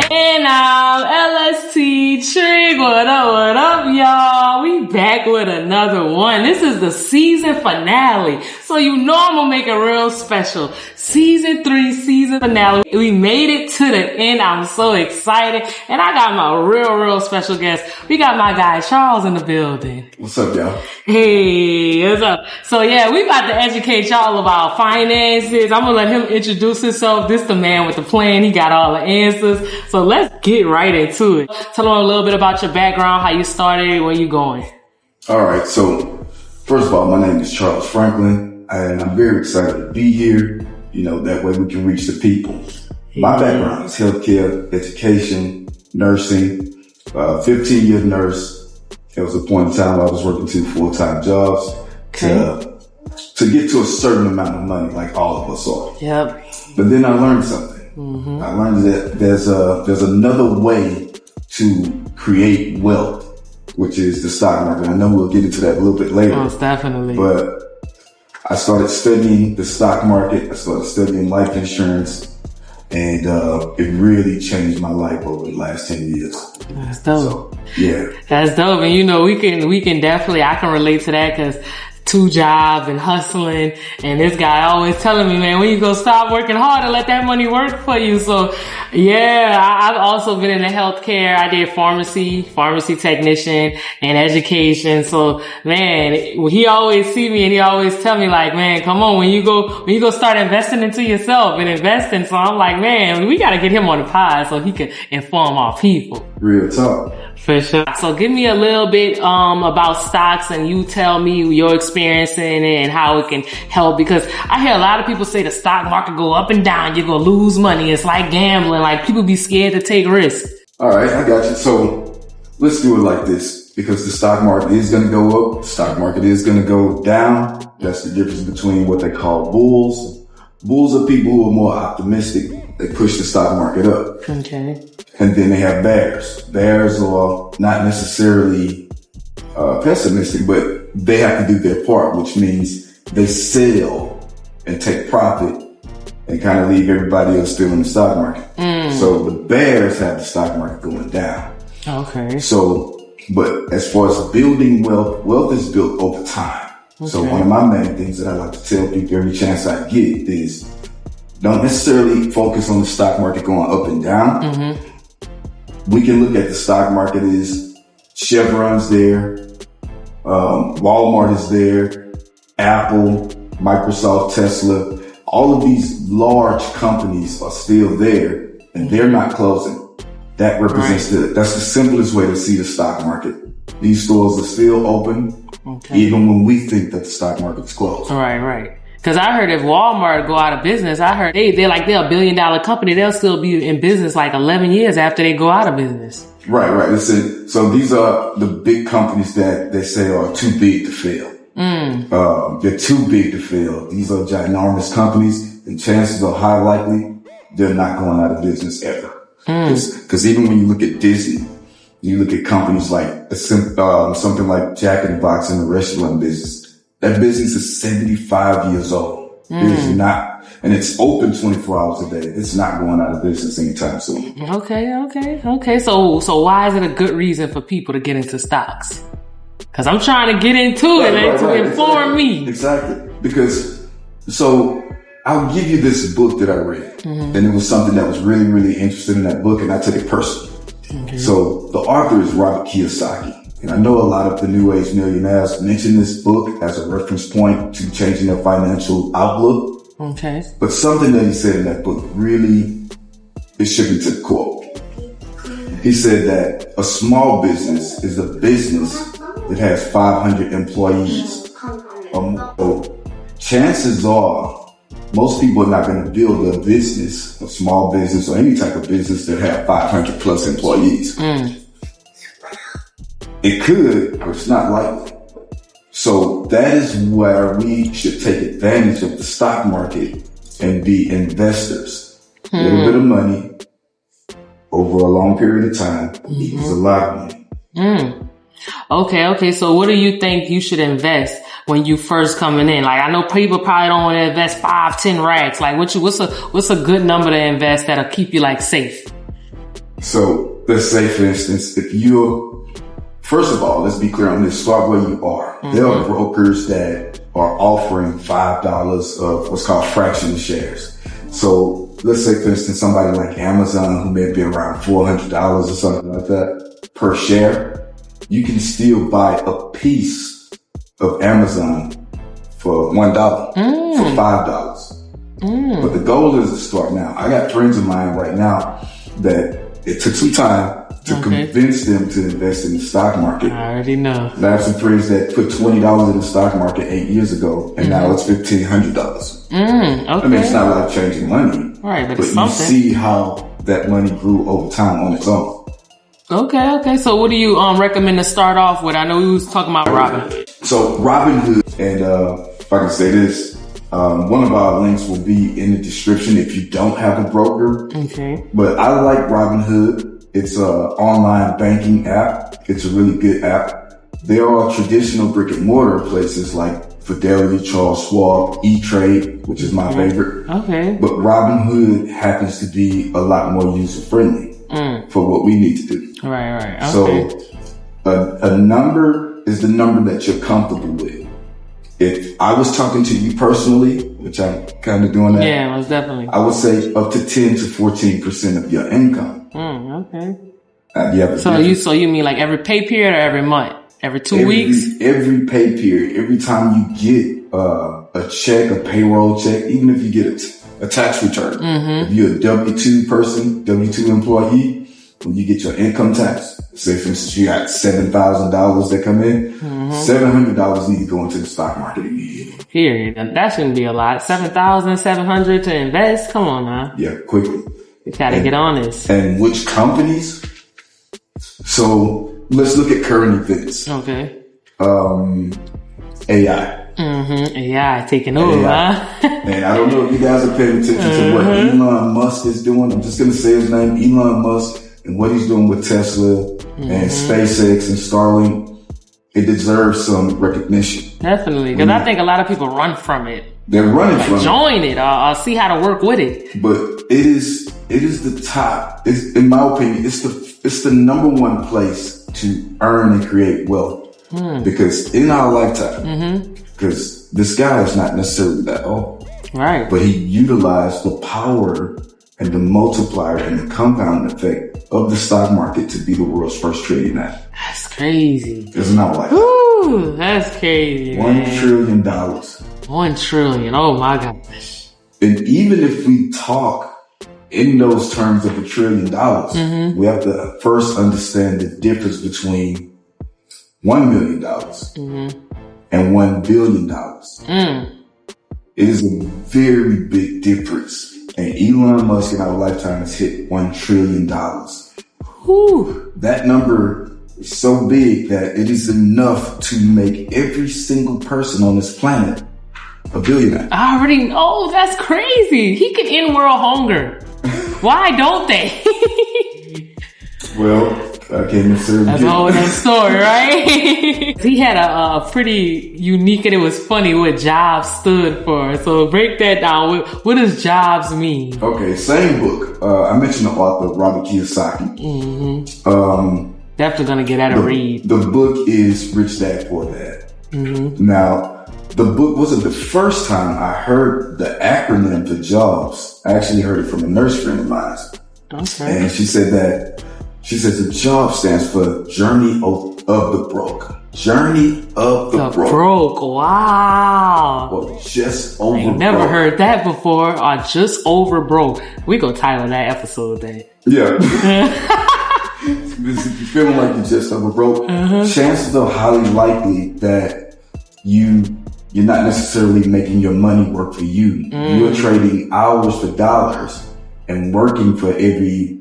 And I'm L.S.T. Trig. What up, y'all? We back with another one. This is the season finale. So you know I'm gonna make it real special. Season 3, season finale. We made it to the end. I'm so excited. And I got my real special guest. We got my guy Charles in the building. What's up, y'all? Hey, what's up? So yeah, we about to educate y'all about finances. I'm gonna let him introduce himself. This the man with the plan. He got all the answers. So let's get right into it. Tell them a little bit about your background, how you started, where you going. All right. So first of all, my name is Charles Franklin, and I'm very excited to be here. You know, that way we can reach the people. My background is healthcare, education, nursing, 15-year nurse. There was a point in time I was working 2 full-time jobs to get to a certain amount of money, like all of us are. Yep. But then I learned something. I learned that there's another way to create wealth, which is the stock market. I know we'll get into that a little bit later. Most definitely. But I started studying the stock market. I started studying life insurance, and it really changed my life over the last 10 years. That's dope. So, yeah. That's dope. And you know, we can definitely, I can relate to that because 2 jobs and hustling. And this guy always telling me, man, when you go stop working hard and let that money work for you. So yeah, I've also been in the healthcare. I did pharmacy technician and education. So man, he always see me and he always tell me like, man, come on, when you go start investing into yourself and investing. So I'm like, man, we got to get him on the pod so he can inform our people. Real talk. For sure. So give me a little bit about stocks and you tell me your experience in it and how it can help, because I hear a lot of people say the stock market go up and down, you're going to lose money. It's like gambling. Like people be scared to take risks. All right, I got you. So let's do it like this, because the stock market is going to go up. The stock market is going to go down. That's the difference between what they call bulls. Bulls are people who are more optimistic. They push the stock market up. Okay. And then they have bears. Bears are not necessarily pessimistic, but they have to do their part, which means they sell and take profit and kind of leave everybody else still in the stock market. So the bears have the stock market going down. Okay. So, but as far as building wealth is built over time. Okay. So one of my main things that I like to tell people every chance I get is don't necessarily focus on the stock market going up and down. We can look at the stock market as Chevron's there, Walmart is there, Apple, Microsoft, Tesla. All of these large companies are still there and they're not closing. That represents that's the simplest way to see the stock market. These stores are still open, even when we think that the stock market's closed. Right. Cause I heard if Walmart go out of business, I heard they're $1 billion company. They'll still be in business like 11 years after they go out of business. Right. Listen, so these are the big companies that they say are too big to fail. They're too big to fail. These are ginormous companies, and chances are high likely they're not going out of business ever. Cause even when you look at Disney, you look at companies like something like Jack in the Box in the restaurant business. That business is 75 years old. It's not, and it's open 24 hours a day. It's not going out of business anytime soon. Okay. So why is it a good reason for people to get into stocks? Cause I'm trying to get into it and to inform me. Exactly. Because, so I'll give you this book that I read, and it was something that was really interesting in that book, and I took it personally. So the author is Robert Kiyosaki. And I know a lot of the new age millionaires mention this book as a reference point to changing their financial outlook. Okay. But something that he said in that book really, it shook me to the core. He said that a small business is a business that has 500 employees or more. Chances are most people are not going to build a business, a small business or any type of business that have 500 plus employees. It could, but it's not likely. So that is where we should take advantage of the stock market and be investors. A little bit of money over a long period of time equals a lot of money. Okay. So what do you think you should invest when you first coming in? Like, I know people probably don't want to invest 5-10 racks. Like, what's a good number to invest that'll keep you like safe? So let's say, for instance, if you're, first of all, let's be clear on this. Start where you are. There are brokers that are offering $5 of what's called fractional shares. So let's say, for instance, somebody like Amazon, who may be around $400 or something like that per share, you can still buy a piece of Amazon for $1, for $5. But the goal is to start now. I got friends of mine right now that it took some time to convince them to invest in the stock market. I already know. I have some friends that put $20 in the stock market 8 years ago, and now it's $1,500. Okay. I mean, it's not life-changing money. Right, but you it's something. see how that money grew over time on its own. Okay. So what do you recommend to start off with? I know we was talking about Robinhood. So Robinhood, and if I can say this, one of our links will be in the description if you don't have a broker. Okay. But I like Robinhood. It's an online banking app. It's a really good app. There are traditional brick and mortar places like Fidelity, Charles Schwab, E-Trade, which is my favorite. Okay. But Robinhood happens to be a lot more user-friendly for what we need to do. Right. Okay. So a number is the number that you're comfortable with. If I was talking to you personally, which I'm kind of doing that. Yeah, most definitely. I would say up to 10 to 14% of your income. Okay. So you mean like every pay period or every month? Every 2 weeks? Every pay period. Every time you get a check, a payroll check, even if you get a tax return. If you're a W-2 person, W-2 employee, when you get your income tax, say for instance you got $7,000 that come in, $700 need to go into the stock market immediately. Period. That shouldn't be a lot. $7,700 to invest? Come on now. Yeah, quickly. You gotta get on this. And which companies? So let's look at current events. Okay. AI. AI taking over, huh? And I don't know if you guys are paying attention to what Elon Musk is doing. I'm just going to say his name, Elon Musk, and what he's doing with Tesla and SpaceX and Starlink. It deserves some recognition. Definitely. Because I think a lot of people run from it. They're running from it. Join it or see how to work with it. But it is the top. In my opinion, it's the number one place to earn and create wealth. Because in our lifetime, because this guy is not necessarily that old. Right. But he utilized the power and the multiplier and the compound effect of the stock market to be the world's first trillionaire. That's crazy. Isn't that like Ooh, that's crazy. $1 trillion. 1 trillion. Oh my gosh. And even if we talk in those terms of $1 trillion, we have to first understand the difference between $1 million and $1 billion. It is a very big difference. And Elon Musk in our lifetime has hit $1 trillion. Whew. That number is so big that it is enough to make every single person on this planet a billionaire. I already know. That's crazy. He can end world hunger. Why don't they? Well, I can't necessarily. That's a whole other story, right? He had a pretty unique, and it was funny what Jobs stood for. So break that down. What does Jobs mean? Okay, same book. I mentioned the author, Robert Kiyosaki. Definitely gonna get at a read. The book is Rich Dad Poor Dad. Now, the book wasn't the first time I heard the acronym for Jobs. I actually heard it from a nurse friend of mine. Okay. And she says the job stands for Journey of the Broke. Journey of the Broke. Wow. Well, just over broke. I never heard that before. Or just over broke. We gonna title that episode then. Yeah. If you're feeling like you're just over broke, chances are highly likely that you're not necessarily making your money work for you. You're trading hours for dollars and working for every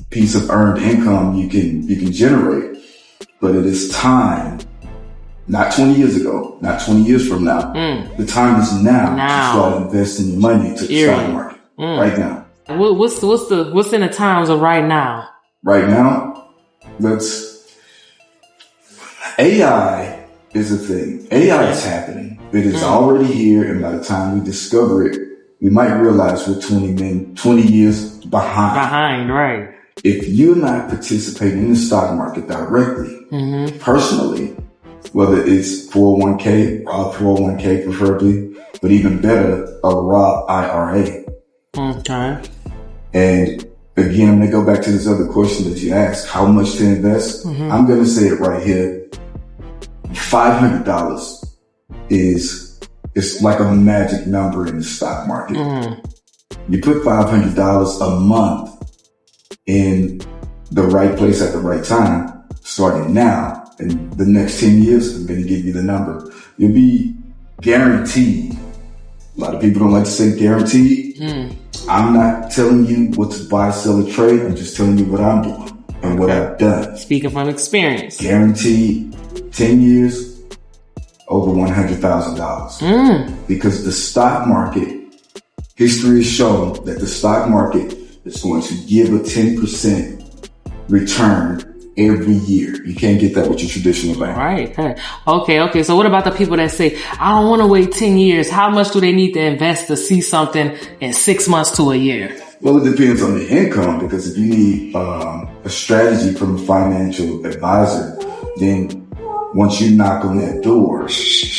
piece of earned income you can generate. But it is time, not 20 years ago, not 20 years from now. The time is now to start investing your money into the stock market. Right now. What's in the times of right now? Right now, AI is a thing. AI is happening. It is already here, and by the time we discover it, we might realize we're 20 years behind. Right. if you're not participating in the stock market directly, personally, whether it's 401k, Roth 401k preferably, but even better, a Roth IRA. Okay. And again, I'm going to go back to this other question that you asked, how much to invest? I'm going to say it right here. $500 it's like a magic number in the stock market. You put $500 a month in the right place at the right time, starting now, and the next 10 years, I'm going to give you the number. You'll be guaranteed. A lot of people don't like to say guaranteed. I'm not telling you what to buy, sell, or trade. I'm just telling you what I'm doing and what I've done. Speaking from experience. Guaranteed 10 years, over $100,000. Because the stock market, history has shown that the stock market is going to give a 10% return every year. You can't get that with your traditional bank. Right. Okay. So what about the people that say, I don't want to wait 10 years. How much do they need to invest to see something in 6 months to a year? Well, it depends on the income, because if you need a strategy from a financial advisor, then once you knock on that door,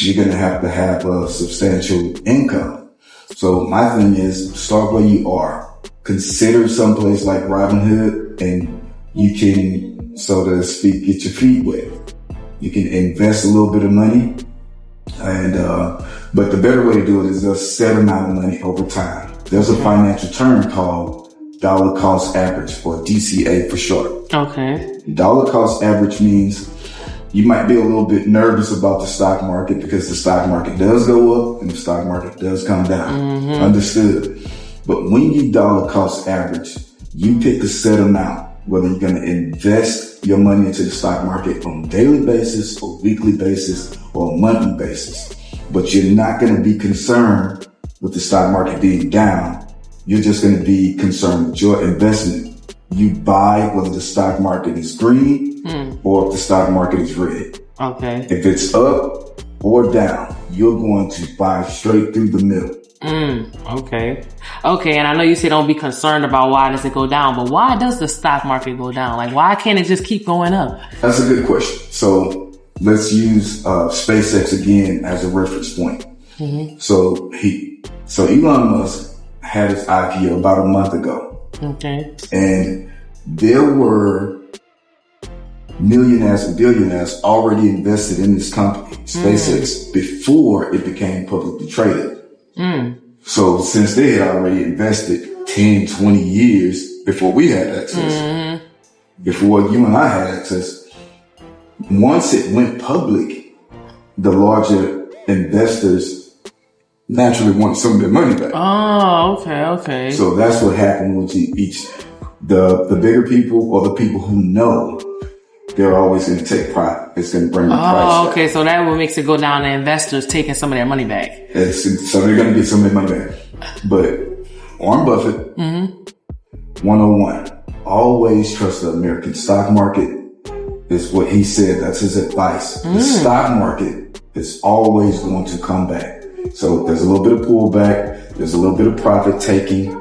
you're going to have a substantial income. So my thing is, start where you are. Consider someplace like Robinhood, and you can, so to speak, get your feet wet. You can invest a little bit of money, and but the better way to do it is a set amount of money over time. There's a financial term called dollar cost average, or DCA for short. Okay. Dollar cost average means you might be a little bit nervous about the stock market because the stock market does go up and the stock market does come down. Understood. But when you dollar cost average, you pick a set amount, whether you're going to invest your money into the stock market on a daily basis or weekly basis or a monthly basis. But you're not going to be concerned with the stock market being down. You're just going to be concerned with your investment. You buy whether the stock market is green or if the stock market is red. Okay. If it's up or down, you're going to buy straight through the middle. Okay. And I know you say don't be concerned about why does it go down, but why does the stock market go down? Like, why can't it just keep going up? That's a good question. So let's use SpaceX again as a reference point. So Elon Musk had his IPO about a month ago. Okay. And there were millionaires and billionaires already invested in this company, SpaceX, before it became publicly traded. So since they had already invested 10, 20 years before we had access, before you and I had access, once it went public, the larger investors naturally want some of their money back. Oh, okay. So that's what happened with the bigger people, or the people who know, they're always going to take pride. It's going to bring the price down. Okay. So that what makes it go down to investors taking some of their money back. So they're going to get some of their money back. But Warren Buffett, 101, always trust the American stock market, is what he said. That's his advice. The stock market is always going to come back. So there's a little bit of pullback, there's a little bit of profit taking,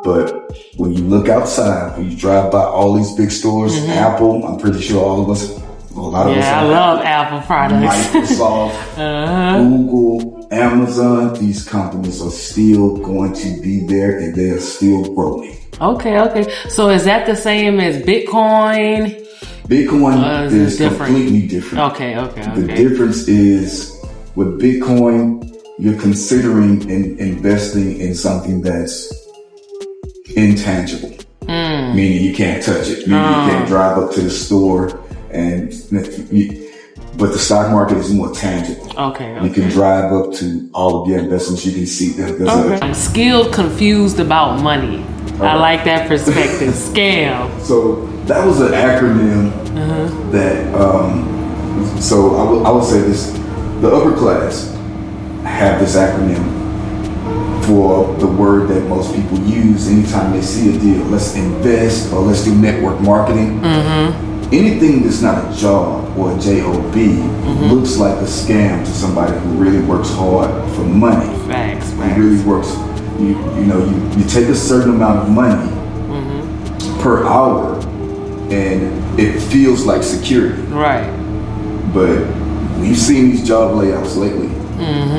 but when you look outside, when you drive by all these big stores, Apple, I'm pretty sure all of us, a lot of us. Yeah, I love Apple products. Microsoft, Google, Amazon, these companies are still going to be there, and they are still growing. Okay. So is that the same as Bitcoin? Bitcoin is completely different. Okay. The difference is with Bitcoin, you're considering investing in something that's intangible, meaning you can't touch it, meaning you can't drive up to the store, but the stock market is more tangible. Okay. You can drive up to all of your investments. You can see them. I'm still confused about money. Okay. I like that perspective. Scam. So that was an acronym that. So I would say this: the upper class have this acronym for the word that most people use anytime they see a deal. Let's invest, or let's do network marketing. Anything that's not a job or a job looks like a scam to somebody who really works hard for money. Facts. Who really works. You take a certain amount of money per hour, and it feels like security. Right. But we've seen these job layoffs lately.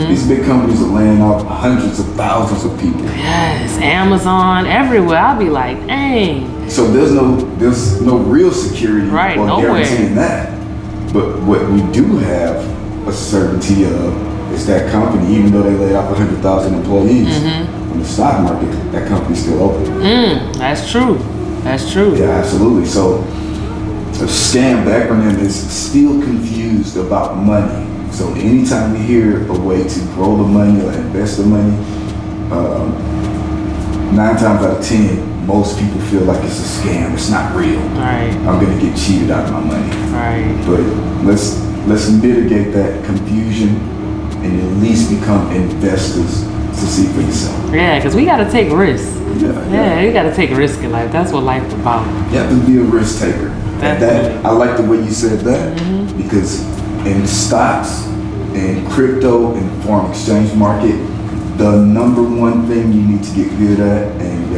These big companies are laying off hundreds of thousands of people. Yes, Amazon, everywhere. I'll be like, dang. So there's no real security Right, or nowhere. guaranteeing that. But what we do have a certainty of is that company, even though they laid off 100,000 employees, on the stock market, that company's still open. That's true. That's true. Yeah, absolutely. So a scam, the acronym is still confused about money. So anytime we hear a way to grow the money or invest the money, 9 times out of 10, most people feel like it's a scam. It's not real. Right. I'm gonna get cheated out of my money. Right. But let's mitigate that confusion and at least become investors to see for yourself. Yeah, because we got to take risks. Yeah. You got to take risk in life. That's what life's about. You have to be a risk taker. And that, I like the way you said that, because in stocks and crypto and foreign exchange market, the number one thing you need to get good at, and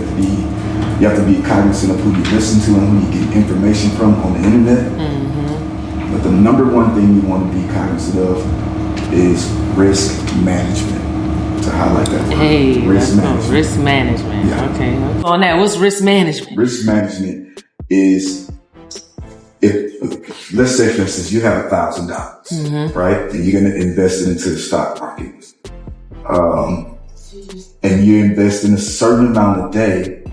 you have to be cognizant of who you listen to and who you get information from on the internet. But the number one thing you want to be cognizant of is risk management. To highlight that word. Hey, risk management. Risk management. Yeah. Okay. On that, what's risk management? Risk management is, if let's say for instance you have $1,000, right, and you're going to invest it into the stock market, and you invest in a certain amount a day.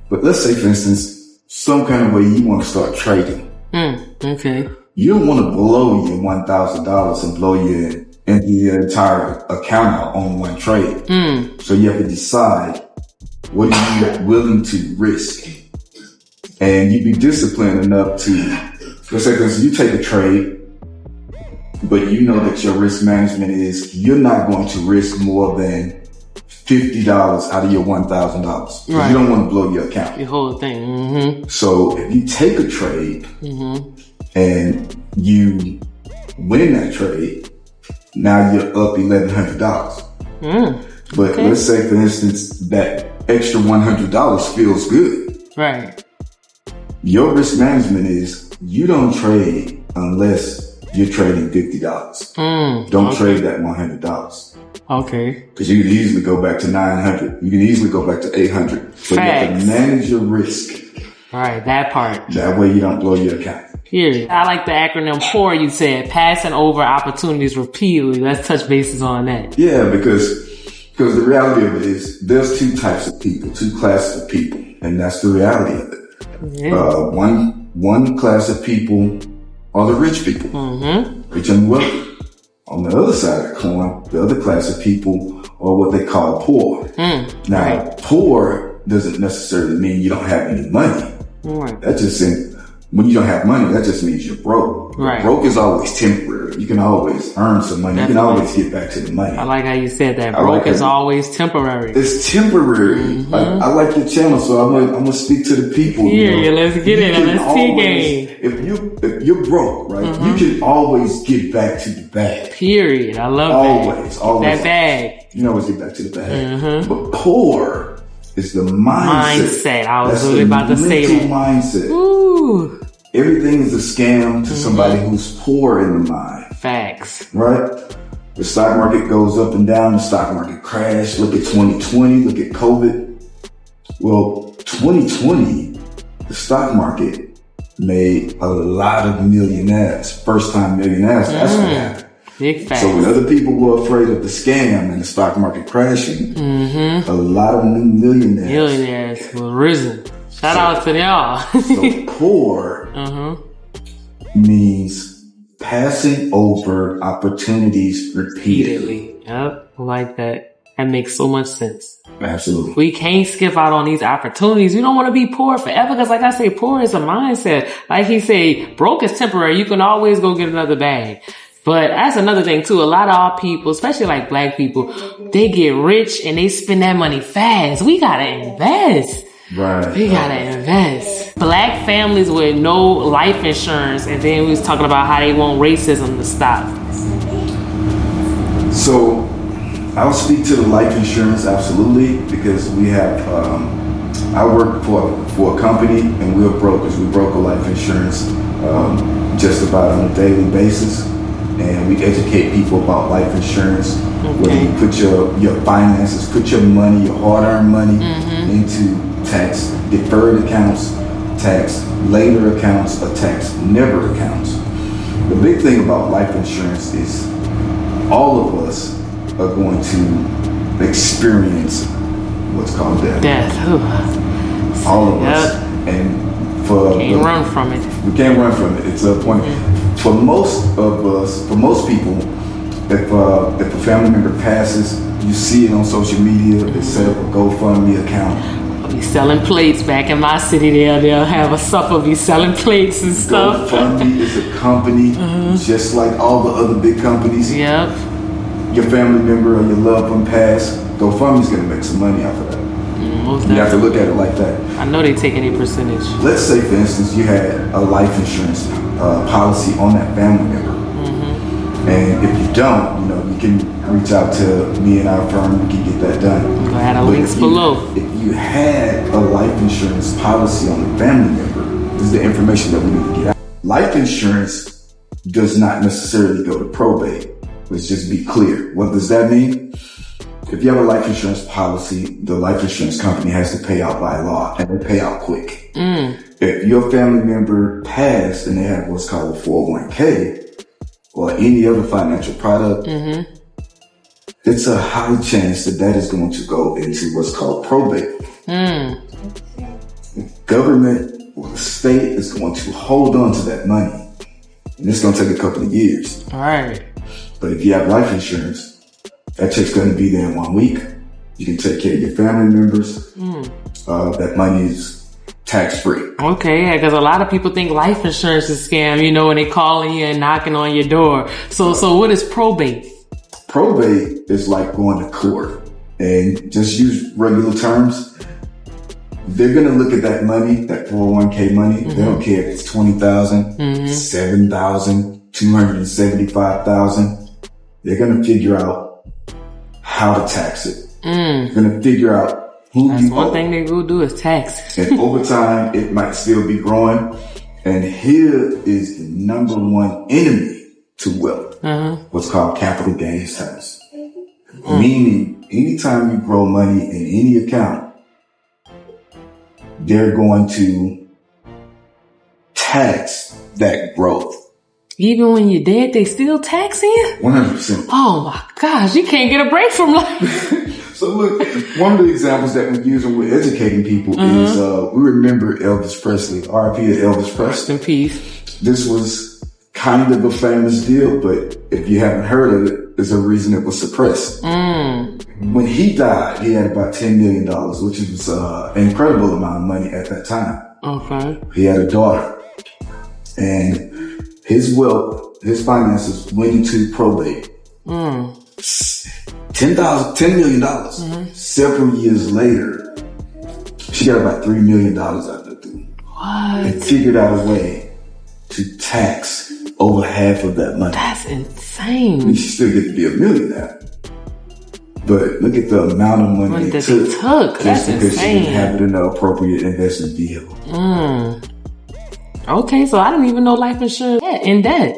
But let's say for instance some kind of way you want to start trading. Okay. You don't want to blow your $1,000 and blow your entire account out on one trade. So you have to decide what are you willing to risk, and you be disciplined enough to, let's say for instance, you take a trade, but you know that your risk management is you're not going to risk more than $50 out of your $1,000. Right. You don't want to blow your account. The whole thing. So if you take a trade and you win that trade, now you're up $1,100. But let's say, for instance, that extra $100 feels good. Right. Your risk management is you don't trade unless you're trading $50. Don't trade that $100. Okay. Because you can easily go back to 900. You can easily go back to 800. So you have to manage your risk. Right, that part. That way you don't blow your account. Period. I like the acronym POUR you said, passing over opportunities repeatedly. Let's touch bases on that. Yeah, because the reality of it is there's two types of people, two classes of people, and that's the reality of it. Yeah. One class of people are the rich people, rich and wealthy. On the other side of the coin, the other class of people are what they call poor. Now, poor doesn't necessarily mean you don't have any money. That just means when you don't have money, that just means you're broke. Right. Broke is always temporary. You can always earn some money. You can always get back to the money. I like how you said that. Broke is always temporary. It's temporary. I like your channel, so I'm gonna speak to the people. Yeah, let's get it. L.S.T game. If you're broke, right, you can always get back to the bag. Period. I love always, that. Always. That bag. You can always get back to the bag. But poor is the mindset. I was really about to say that. Mindset. Ooh. Everything is a scam to somebody who's poor in the mind. Facts. Right? The stock market goes up and down. The stock market crashed. Look at 2020. Look at COVID. Well, 2020, the stock market made a lot of millionaires. First-time millionaires. That's what happened. Big facts. So when other people were afraid of the scam and the stock market crashing, a lot of new millionaires were risen. Shout out to y'all. So poor means passing over opportunities repeatedly. Yep, I like that. That makes so much sense. Absolutely. We can't skip out on these opportunities. We don't want to be poor forever because like I say, poor is a mindset. Like he said, broke is temporary. You can always go get another bag. But that's another thing too. A lot of our people, especially like black people, they get rich and they spend that money fast. We gotta invest. Right. We gotta invest. Black families with no life insurance, and then we was talking about how they want racism to stop. So I'll speak to the life insurance absolutely, because we have I work for a company, and we're brokers. We broker life insurance just about on a daily basis, and we educate people about life insurance. Whether you put your finances, put your money, your hard-earned money into tax deferred accounts, tax later accounts, or tax never accounts. The big thing about life insurance is all of us are going to experience what's called death. All of us. And can't run from it. We can't run from it. It's a point. For most of us, for most people, if a family member passes, you see it on social media. They set up a GoFundMe account. I'll be selling plates back in my city. They'll have a supper, be selling plates and stuff. GoFundMe is a company, just like all the other big companies. Yep. Your family member or your loved one passed, GoFundMe's gonna make some money off of that. You have to look at it like that. I know they take any percentage. Let's say, for instance, you had a life insurance policy on that family member. And if you don't, you can reach out to me and our firm. We can get that done. Go ahead, links below. If you had a life insurance policy on a family member, this is the information that we need to get out. Life insurance does not necessarily go to probate. Let's just be clear. What does that mean? If you have a life insurance policy, the life insurance company has to pay out by law, and they pay out quick. If your family member passed and they have what's called a 401k or any other financial product, it's a high chance that is going to go into what's called probate. The government or the state is going to hold on to that money, and it's going to take a couple of years. All right. But if you have life insurance, that check's going to be there in 1 week. You can take care of your family members. That money is tax-free. Okay, yeah, because a lot of people think life insurance is a scam, when they calling you and knocking on your door. So what is probate? Probate is like going to court, and just use regular terms. They're going to look at that money, that 401k money. They don't care if it's $20,000, $7,000, $275,000. They're going to figure out how to tax it. They're going to figure out who That's you one owe. thing they will do is tax. And over time, it might still be growing. And here is the number one enemy to wealth. What's called capital gains tax. Meaning, anytime you grow money in any account, they're going to tax that growth. Even when you're dead, they still taxing you? 100%. Oh my gosh, you can't get a break from life. So look, one of the examples that we use when we're educating people is, we remember Elvis Presley, R.I.P. to Elvis Presley. Rest in peace. This was kind of a famous deal, but if you haven't heard of it, there's a reason it was suppressed. When he died, he had about $10 million, which was an incredible amount of money at that time. Okay. He had a daughter, and his wealth, his finances went into probate. $10 million. Several years later, she got about $3 million out of it. What? And figured out a way to tax over half of that money. That's insane. She still get to be a millionaire. But look at the amount of money they took. That's just because insane. she didn't have it in the appropriate investment vehicle. Okay, so I didn't even know life insurance in that.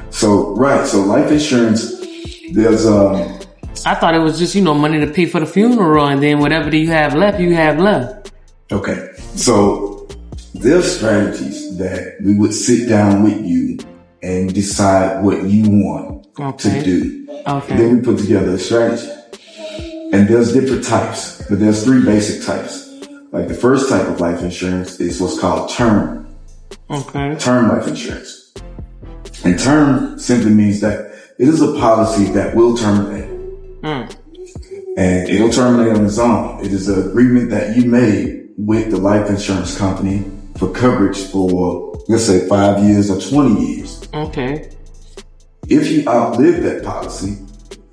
So life insurance, there's I thought it was just, money to pay for the funeral, and then whatever you have left, you have left. Okay. So there's strategies that we would sit down with you and decide what you want to do. Okay. Then we put together a strategy. And there's different types, but there's 3 basic types. Like the first type of life insurance is what's called term. Okay. Term life insurance. And term simply means that it is a policy that will terminate. And it'll terminate on its own. It is an agreement that you made with the life insurance company for coverage for, let's say, 5 years or 20 years. Okay. If you outlive that policy,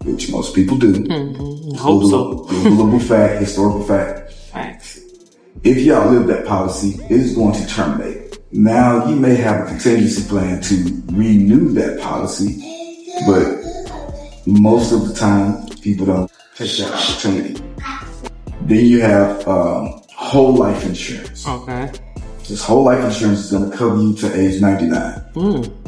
which most people do, Hope so. Historical fact. Facts. If you outlive that policy, it is going to terminate. Now, you may have a contingency plan to renew that policy, but most of the time, people don't take that opportunity. Then you have whole life insurance. Okay. This whole life insurance is going to cover you to age 99.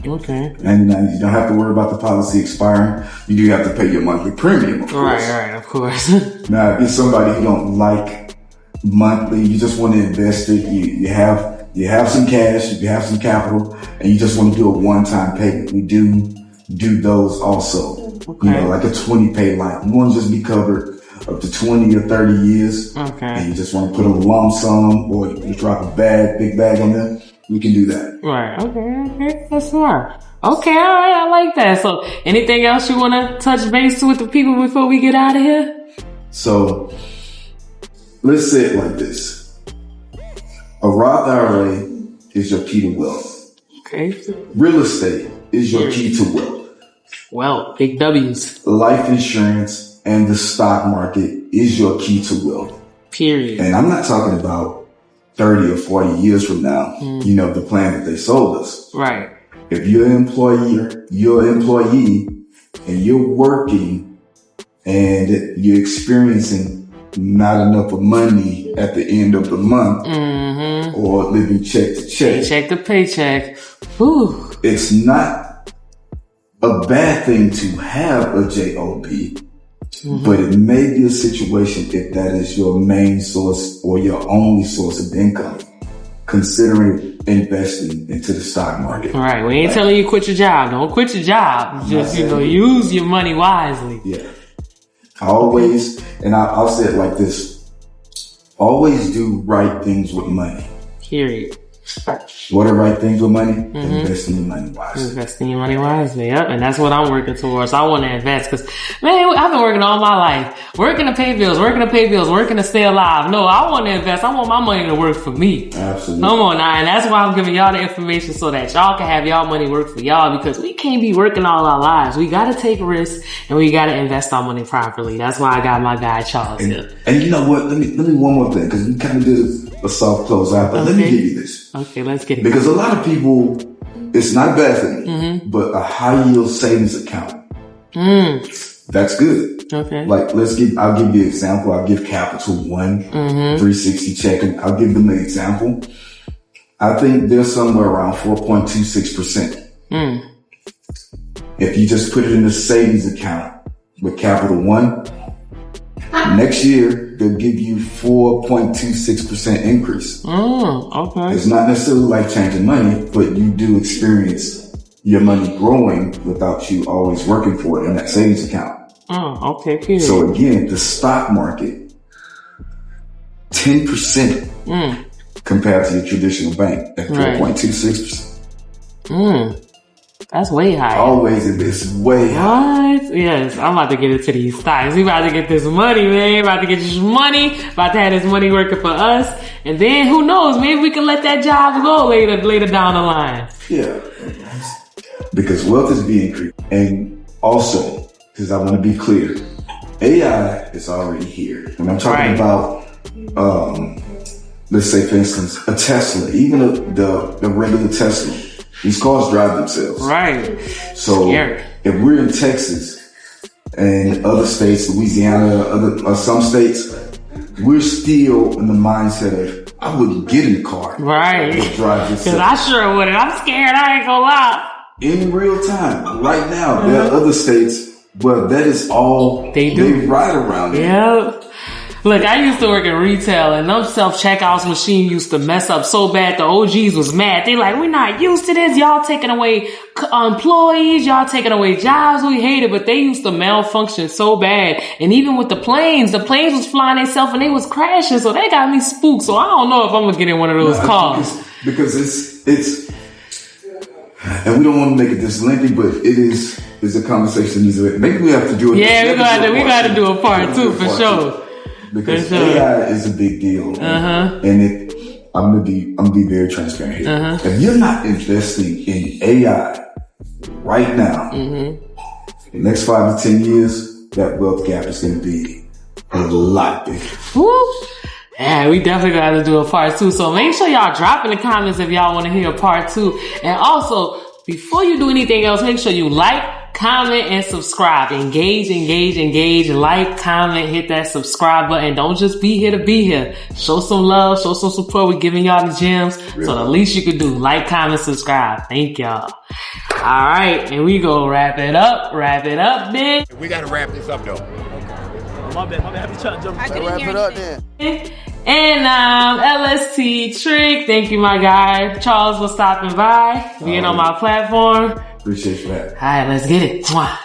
Okay. 99. You don't have to worry about the policy expiring. You do have to pay your monthly premium, of course. Right, of course. Now, if you're somebody who don't like monthly, you just want to invest it, you have some cash, you have some capital, and you just want to do a one-time payment. We do those also. Okay. You know, like a 20-pay line. You want to just be covered up to 20 or 30 years. Okay. And you just want to put a lump sum or you drop a big bag on them. We can do that. Right. Okay. That's smart. Okay. All right. I like that. So anything else you want to touch base with the people before we get out of here? So let's say it like this. A Roth IRA is your key to wealth. Okay. Real estate is your key to wealth. Well, big W's. Life insurance and the stock market is your key to wealth. Period. And I'm not talking about 30 or 40 years from now, you know, the plan that they sold us. Right. If you're an employee and you're working and you're experiencing not enough of money at the end of the month or living check to check. Paycheck to paycheck. Whew. It's not a bad thing to have a job, but it may be a situation if that is your main source or your only source of income, considering investing into the stock market. Right. We ain't telling you quit your job. Don't quit your job. Just, use your money wisely. Yeah. Always, and I'll say it like this, always do right things with money. Period. What are right things with money? Investing your money wisely. Investing your money wisely, yep. And that's what I'm working towards. I want to invest because, man, I've been working all my life. Working to pay bills, working to stay alive. No, I want to invest. I want my money to work for me. Absolutely. Come on now. And that's why I'm giving y'all the information so that y'all can have y'all money work for y'all because we can't be working all our lives. We got to take risks and we got to invest our money properly. That's why I got my guy Charles here. And you know what? Let me one more thing because we kind of did a soft close out, but let me give you this. Okay, let's get it. Because a lot of people, it's not a bad thing, but a high yield savings account, that's good. Okay. Like I'll give you an example. I'll give Capital One, 360 checking. I'll give them an example. I think they're somewhere around 4.26%. If you just put it in a savings account with Capital One, next year, they'll give you 4.26% increase. Okay. It's not necessarily life-changing money, but you do experience your money growing without you always working for it in that savings account. Okay. Period. So again, the stock market, 10% compared to your traditional bank at 4.26%. That's way high. Always, it's way high. What? Yes, I'm about to get into these stocks. We about to get this money, man. About to get this money. About to have this money working for us. And then who knows? Maybe we can let that job go later down the line. Yeah. Because wealth is being created. And also, because I want to be clear, AI is already here. And I'm talking about, let's say for instance, a Tesla, even the regular Tesla. These cars drive themselves. Right. So scary. If we're in Texas and other states, Louisiana, some states, we're still in the mindset of, I wouldn't get in the car. Right. Drive Because I sure wouldn't. I'm scared. I ain't gonna lie. In real time, right now, there are other states where that is all they do. They ride around it. Yep. Look, I used to work in retail and them self-checkouts machine used to mess up so bad the OGs was mad. They like, we're not used to this. Y'all taking away employees. Y'all taking away jobs. We hate it. But they used to malfunction so bad. And even with the planes was flying themselves and they was crashing. So they got me spooked. So I don't know if I'm going to get in one of those cars. Because it's, and we don't want to make it this lengthy, but it is a conversation. Maybe we have to do it. Yeah, we got to do a part two for sure. Because AI is a big deal, and I'm gonna be very transparent here. If you're not investing in AI right now, the next 5 to 10 years, that wealth gap is gonna be a lot bigger. Woo. Yeah, we definitely got to do a part two. So make sure y'all drop in the comments if y'all want to hear a part two. And also, before you do anything else, make sure you like, comment, and subscribe. Engage, engage, engage. Like, comment, hit that subscribe button. Don't just be here to be here. Show some love, show some support. We're giving y'all the gems. Really? So the least you could do, like, comment, subscribe. Thank y'all. All right, and we go wrap it up, then. We gotta wrap this up though. My bad. Happy trying to jump. Wrap it up then. And L.S.T. Trick. Thank you, my guy. Charles for stopping by, being on my platform. Appreciate you, man. All right, let's get it. Mwah.